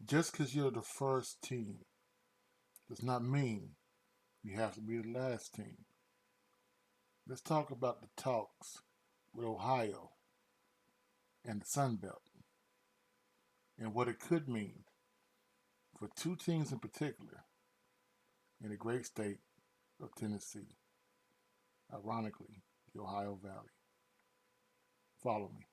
Just because you're the first team does not mean you have to be the last team. Let's talk about the talks with Ohio and the Sun Belt and what it could mean for two teams in particular in the great state of Tennessee. Ironically, the Ohio Valley. Follow me.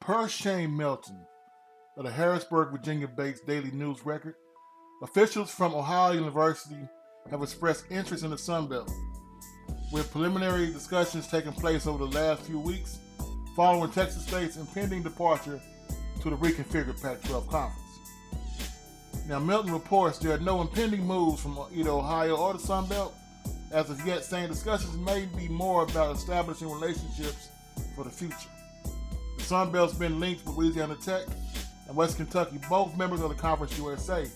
Per Shane Melton of the Harrisburg, Virginia-based Daily News Record, officials from Ohio University have expressed interest in the Sun Belt, with preliminary discussions taking place over the last few weeks following Texas State's impending departure to the reconfigured Pac-12 conference. Now, Melton reports there are no impending moves from either Ohio or the Sun Belt, as of yet saying discussions may be more about establishing relationships for the future. The Sun Belt's been linked with Louisiana Tech and West Kentucky, both members of the Conference USA,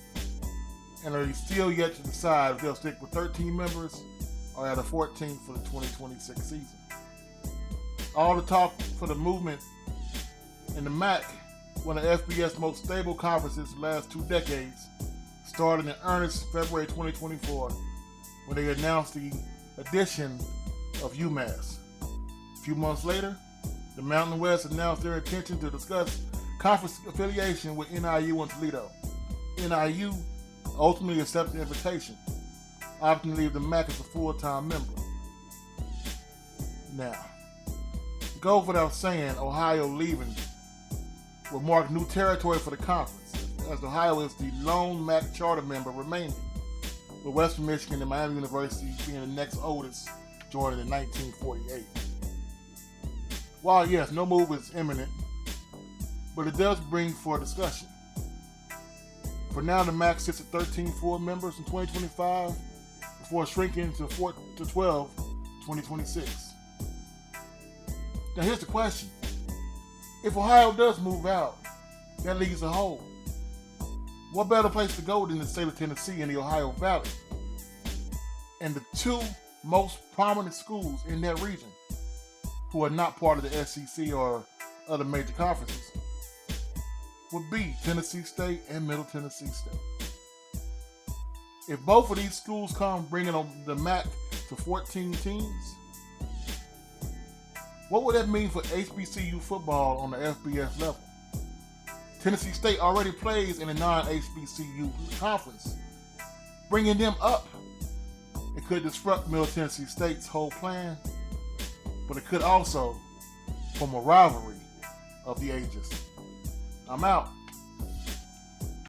and are still yet to decide if they'll stick with 13 members or add a 14th for the 2026 season. All the talk for the movement in the MAC, one of FBS most stable conferences the last 2 decades, started in earnest February 2024 when they announced the addition of UMass. A few months later, the Mountain West announced their intention to discuss conference affiliation with NIU and Toledo. NIU ultimately accepted the invitation, opting to leave the MAC as a full-time member. Now, it goes without saying, Ohio leaving will mark new territory for the conference, as Ohio is the lone MAC charter member remaining, with Western Michigan and Miami University being the next oldest, joining in 1948. While yes, no move is imminent, but it does bring for discussion. For now, the MAC sits at 13 full members in 2025, before shrinking to 12 in 2026. Now here's the question. If Ohio does move out, that leaves a hole. What better place to go than the state of Tennessee and the Ohio Valley? And the two most prominent schools in that region, who are not part of the SEC or other major conferences, would be Tennessee State and Middle Tennessee State. If both of these schools come bringing the MAC to 14 teams, what would that mean for HBCU football on the FBS level? Tennessee State already plays in a non-HBCU conference. Bringing them up, it could disrupt Middle Tennessee State's whole plan, but it could also form a rivalry of the ages. I'm out.